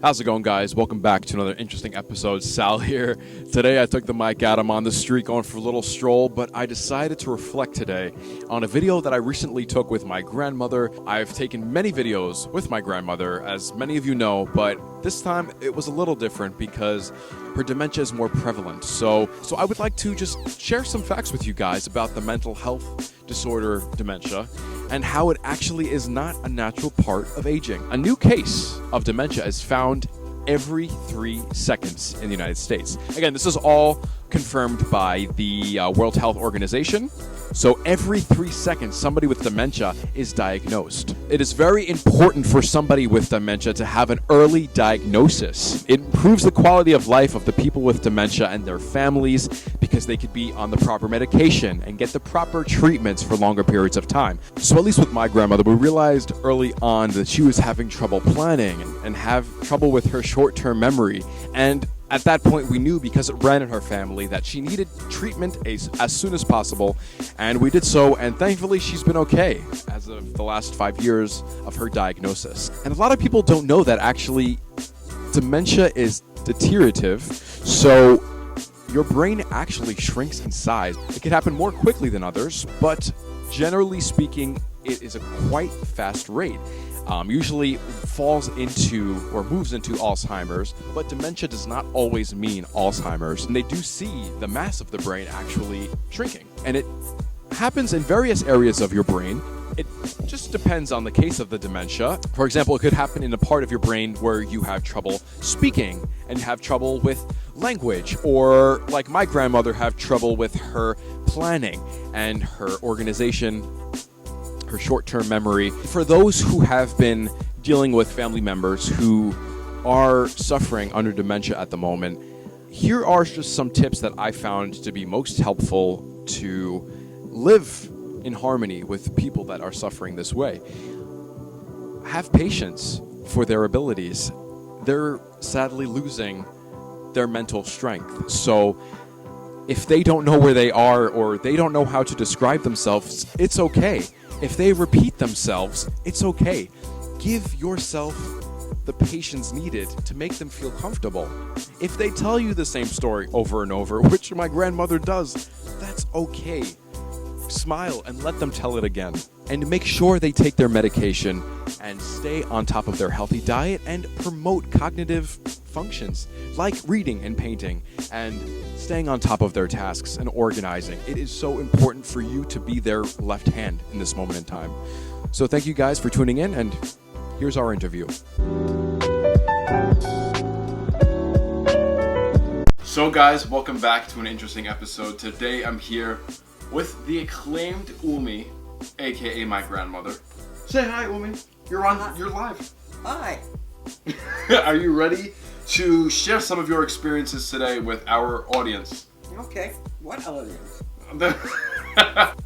How's it going, guys? Welcome back to another interesting episode. Sal here. Today I took the mic out. I'm on the street going for a little stroll, but I decided to reflect today on a video that I recently took with my grandmother. I've taken many videos with my grandmother, as many of you know, but this time it was a little different because her dementia is more prevalent. So I would like to just share some facts with you guys about the mental health disorder dementia and how it actually is not a natural part of aging. A new case of dementia is found every 3 seconds in the United States. Again, this is all confirmed by the World Health Organization. So every 3 seconds, somebody with dementia is diagnosed. It is very important for somebody with dementia to have an early diagnosis. It improves the quality of life of the people with dementia and their families because they could be on the proper medication and get the proper treatments for longer periods of time. So at least with my grandmother, we realized early on that she was having trouble planning and have trouble with her short-term memory. And at that point, we knew, because it ran in her family, that she needed treatment as soon as possible, and we did so, and thankfully she's been okay as of the last 5 years of her diagnosis. And a lot of people don't know that actually dementia is deteriorative, so your brain actually shrinks in size. It can happen more quickly than others, but generally speaking, it is a quite fast rate. Usually falls into or moves into Alzheimer's, but dementia does not always mean Alzheimer's. And they do see the mass of the brain actually shrinking. And it happens in various areas of your brain. It just depends on the case of the dementia. For example, it could happen in a part of your brain where you have trouble speaking and have trouble with language, or like my grandmother, have trouble with her planning and her organization, her short-term memory. For those who have been dealing with family members who are suffering under dementia at the moment, here are just some tips that I found to be most helpful to live in harmony with people that are suffering this way. Have patience for their abilities. They're sadly losing their mental strength. So if they don't know where they are or they don't know how to describe themselves, it's okay. If they repeat themselves, it's okay. Give yourself the patience needed to make them feel comfortable. If they tell you the same story over and over, which my grandmother does, that's okay. Smile and let them tell it again. And make sure they take their medication and stay on top of their healthy diet and promote cognitive functions like reading and painting and staying on top of their tasks and organizing. It is so important for you to be their left hand in this moment in time. So thank you guys for tuning in, and here's our interview. So guys, welcome back to an interesting episode. Today I'm here with the acclaimed Omi, aka my grandmother. Say hi, Omi. You're live. Hi. Are you ready to share some of your experiences today with our audience? Okay. What audience?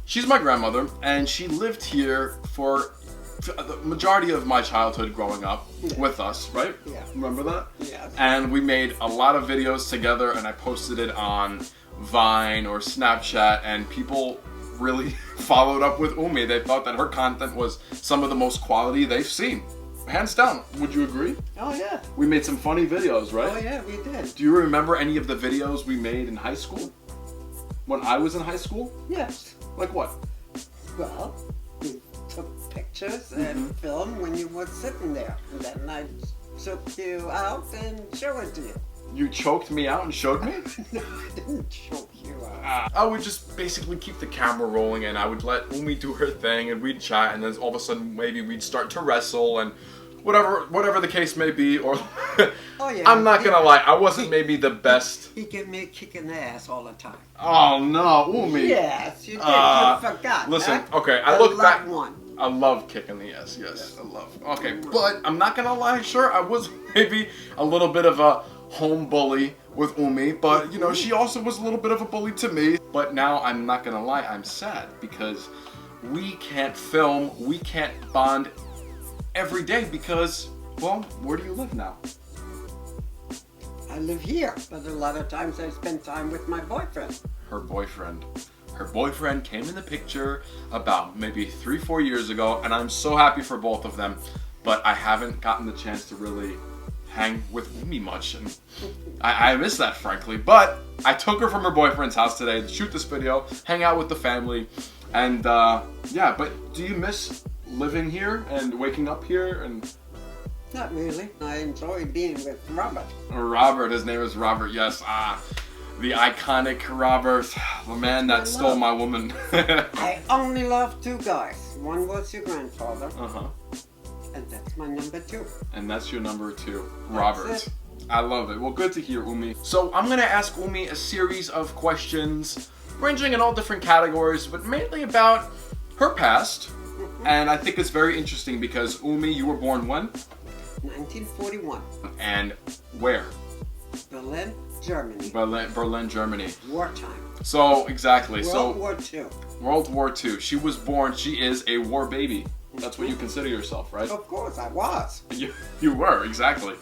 She's my grandmother, and she lived here for the majority of my childhood growing up with us, right? Yeah. Remember that? Yeah. And we made a lot of videos together, and I posted it on Vine or Snapchat, and people really followed up with Omi. They thought that her content was some of the most quality they've seen. Hands down. Would you agree? Oh, yeah. We made some funny videos, right? Oh, yeah, we did. Do you remember any of the videos we made in high school? When I was in high school? Yes. Like what? Well, we took pictures and film when you were sitting there. And then I took you out and showed it to you. You choked me out and showed me? No, I didn't choke you out. I would just basically keep the camera rolling, and I would let Omi do her thing, and we'd chat, and then all of a sudden maybe we'd start to wrestle, and whatever the case may be. Or Oh, yeah. I'm not gonna lie, I wasn't maybe the best. He gave me a kick in the ass all the time. Oh no, Omi. Yes, you did. You forgot. Listen, huh? okay, I look back. One. I love kicking the ass, yes, I love. Okay, but I'm not gonna lie, sure, I was maybe a little bit of a home bully with Omi, but you know, she also was a little bit of a bully to me. But now I'm not gonna lie, I'm sad because we can't film, we can't bond every day because, well, where do you live now? I live here, but a lot of times I spend time with my boyfriend. Her boyfriend. Her boyfriend came in the picture about maybe 3-4 years ago, and I'm so happy for both of them, but I haven't gotten the chance to really hang with Umi much, and I miss that, frankly. But I took her from her boyfriend's house today to shoot this video, hang out with the family, and yeah. But do you miss living here and waking up here? And Not really. I enjoy being with Robert. Robert, his name is Robert. Yes, the iconic Robert, the man that stole my woman. I only love two guys. One was your grandfather. Uh-huh. And that's my number 2. And that's your number 2, Robert. That's it. I love it. Well, good to hear, Umi. So I'm going to ask Umi a series of questions ranging in all different categories, but mainly about her past. And I think it's very interesting because, Umi, you were born when? 1941. And where? Berlin, Germany. Berlin, Germany. Wartime. So, exactly. World War II. World War II. She is a war baby. That's what you consider yourself, right? Of course, I was. You were, exactly.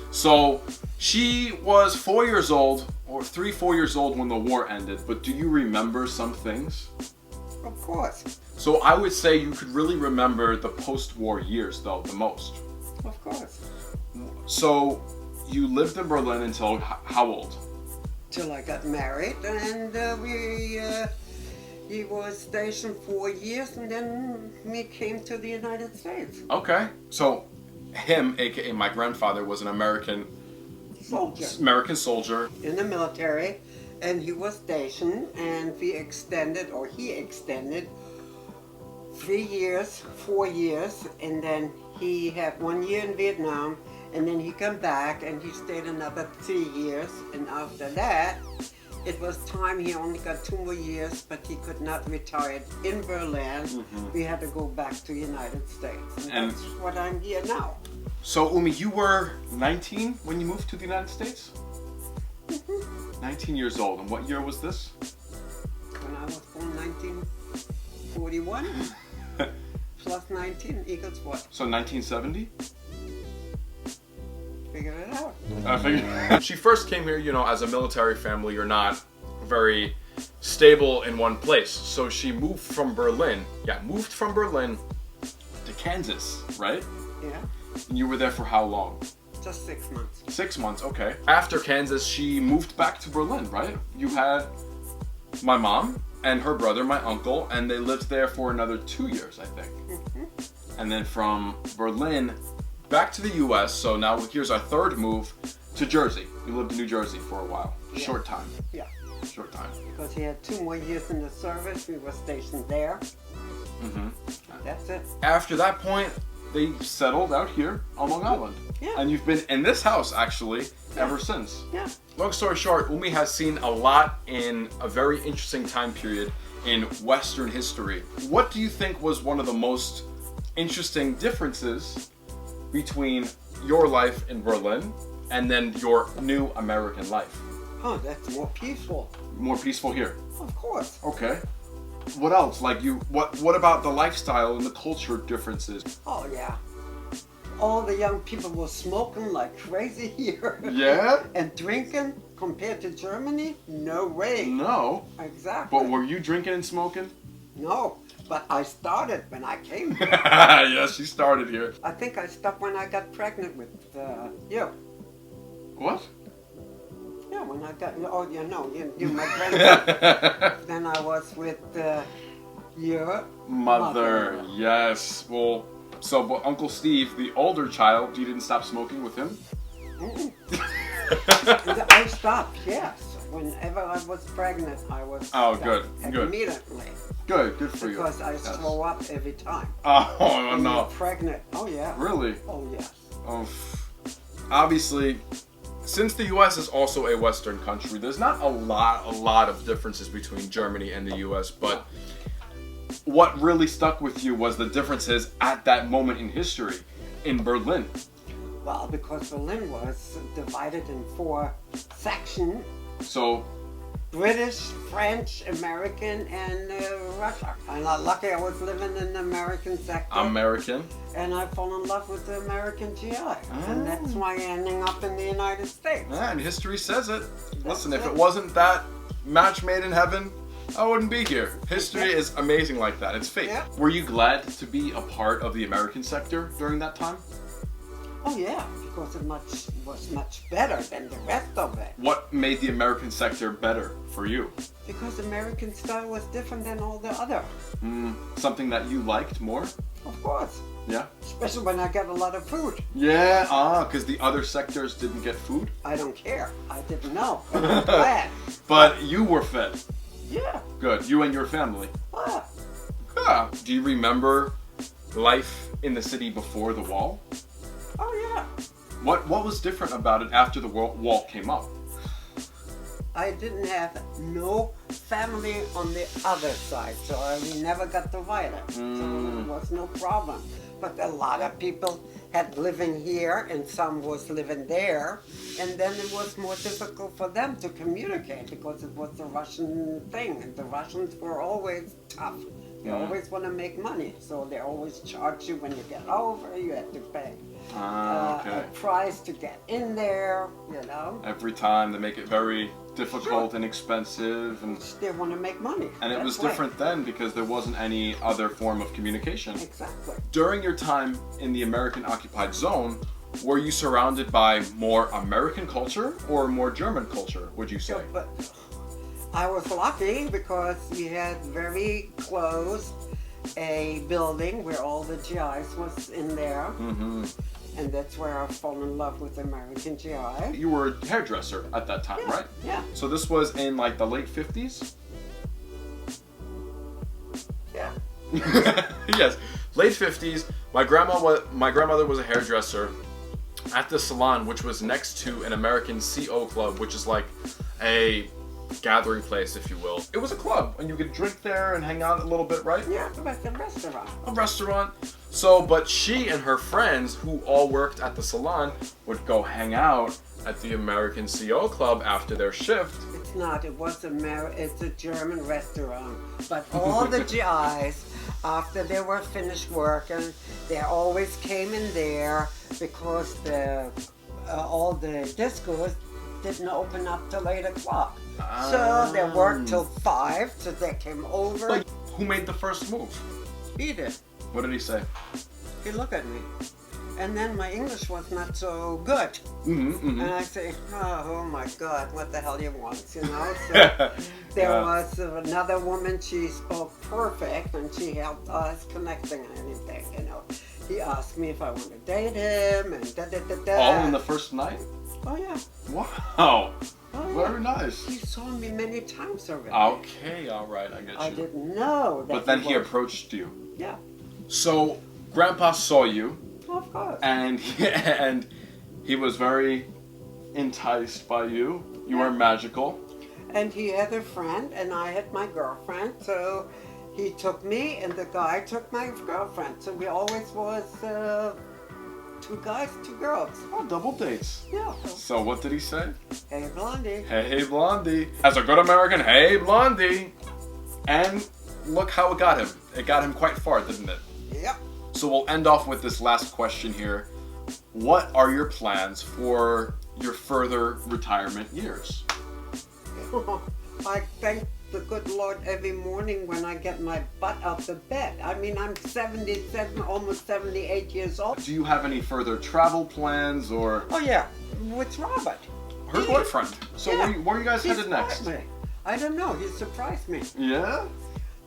So, she was 4 years old, or 4 years old when the war ended, but do you remember some things? Of course. So, I would say you could really remember the post-war years, though, the most. Of course. So, you lived in Berlin until how old? Till I got married, and he was stationed 4 years, and then we came to the United States. Okay. So, him, aka my grandfather, was an American soldier In the military, and he was stationed, and he extended 3 years, 4 years, and then he had 1 year in Vietnam, and then he come back and he stayed another 3 years, and after that, it was time. He only got 2 more years, but he could not retire in Berlin. Mm-hmm. We had to go back to the United States, and that's what I'm here now. So, Umi, you were 19 when you moved to the United States? 19 years old. And what year was this? When I was born, 1941, plus 19 equals what? So 1970? Figure it out. I figured. She first came here, as a military family, you're not very stable in one place. So she moved from Berlin. Yeah, moved from Berlin to Kansas, right? Yeah, And you were there for how long? just 6 months. 6 months, okay. After Kansas, she moved back to Berlin, right? You had my mom and her brother, my uncle, and they lived there for another 2 years, I think. Mm-hmm. And then from Berlin back to the US, so now here's our third move to Jersey. You lived in New Jersey for a while. Yeah. Short time. Yeah, Short time. because he had 2 more years in the service. We were stationed there. Mm-hmm. That's it. After that point, they settled out here on Long Island. Yeah. And you've been in this house, actually, ever since. Yeah. Long story short, Umi has seen a lot in a very interesting time period in Western history. What do you think was one of the most interesting differences between your life in Berlin and then your new American life? Oh, that's more peaceful. More peaceful here. Of course. Okay. What else? What about the lifestyle and the culture differences? Oh, yeah. All the young people were smoking like crazy here. Yeah? And drinking compared to Germany? No way. No. Exactly. But were you drinking and smoking? No, but I started when I came here. Yes, she started here. I think I stopped when I got pregnant with you. What? Yeah, when I got, you're my grandmother. Then I was with your Mother. Yes. Well, but Uncle Steve, the older child, you didn't stop smoking with him? Mm-mm. I stopped, yes. Whenever I was pregnant, I was Oh, good, good. Immediately. Good for you. Because I throw up every time. Oh, When no. you're pregnant. Oh, yeah. Really? Oh, yes. Obviously, since the U.S. is also a Western country, there's not a lot of differences between Germany and the U.S., but what really stuck with you was the differences at that moment in history in Berlin. Well, because Berlin was divided in 4 sections. So, British, French, American, and Russia. And I'm lucky I was living in the American sector. American. And I fell in love with the American GI. And that's why I ended up in the United States. Yeah, and history says it. Listen, if it. it wasn't that match made in heaven, I wouldn't be here. History is amazing like that. It's fate. Yeah. Were you glad to be a part of the American sector during that time? Oh yeah, because it was much better than the rest of it. What made the American sector better for you? Because American style was different than all the other. Something that you liked more? Of course. Yeah? Especially when I got a lot of food. Yeah, because the other sectors didn't get food? I don't care. I didn't know. I'm glad. But you were fed? Yeah. Good. You and your family? Ah. Do you remember life in the city before the wall? Oh yeah. What was different about it after the wall came up? I didn't have no family on the other side, so we never got the violence. So there was no problem. But a lot of people had living here and some was living there, and then it was more difficult for them to communicate because it was the Russian thing, and the Russians were always tough. They always want to make money, so they always charge you when you get over. You have to pay a price to get in there, you know. Every time they make it very difficult and expensive, and they want to make money. And it was different then because there wasn't any other form of communication. Exactly. During your time in the American occupied zone, were you surrounded by more American culture or more German culture, would you say? Yeah, but I was lucky because we had very close a building where all the GIs was in there. And that's where I fell in love with American GI. You were a hairdresser at that time, right? Yeah. So this was in like the late 50s? Yeah. Yes, late 50s. My grandmother was a hairdresser at the salon, which was next to an American CO club, which is like a gathering place, if you will. It was a club, and you could drink there and hang out a little bit, right? Yeah, it was a restaurant. A restaurant. So, but she and her friends, who all worked at the salon, would go hang out at the American CO club after their shift. It's not. It was it's a German restaurant. But all the GIs, after they were finished working, they always came in there because all the discos didn't open up till 8 o'clock. So they worked till 5, so they came over. But who made the first move? He did. What did he say? He looked at me. And then my English was not so good. And I say, oh my God, what the hell you want, you know? So there was another woman, she spoke perfect, and she helped us connecting and anything, you know. He asked me if I want to date him, and da-da-da-da. All in the first night? Oh yeah. Wow. Oh, Very nice. He saw me many times already. Okay, all right, I get you. I didn't know that. But then he approached you. Yeah. So, Grandpa saw you. Of course. And he was very enticed by you. You were magical. And he had a friend, and I had my girlfriend. So he took me, and the guy took my girlfriend. So we always was 2 guys, 2 girls. Oh, double dates. Yeah. So what did he say? Hey, Blondie. Hey, Blondie. As a good American, hey, Blondie. And look how it got him. It got him quite far, didn't it? Yep. So we'll end off with this last question here. What are your plans for your further retirement years? I thank the good Lord every morning when I get my butt out the bed. I mean, I'm 77, almost 78 years old. Do you have any further travel plans or? Oh yeah, with Robert. Her boyfriend. So yeah. where are you guys headed next? Me. I don't know, he surprised me. Yeah?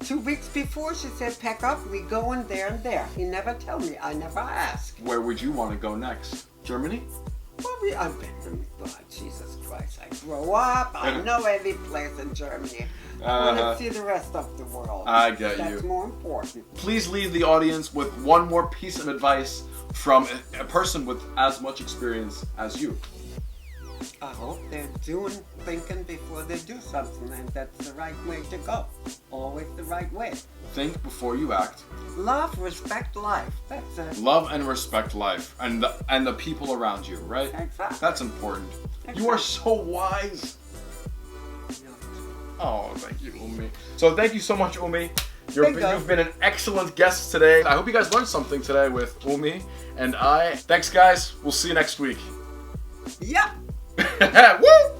2 weeks before, she said, pack up, we going there and there. He never tell me, I never ask. Where would you want to go next? Germany? Well, I've been in, God, Jesus Christ, I grow up, I know every place in Germany. I want to see the rest of the world. I get you. That's more important. Please leave the audience with one more piece of advice from a person with as much experience as you. I hope they're thinking before they do something, and that's the right way to go. Always the right way. Think before you act. Love, respect life. That's it. Love and respect life and the people around you, right? Exactly. That's important. Exactly. You are so wise. Yeah. Oh, thank you, Umi. So thank you so much, Umi. Bingo. You've been an excellent guest today. I hope you guys learned something today with Umi and I. Thanks, guys. We'll see you next week. Yeah. Woo!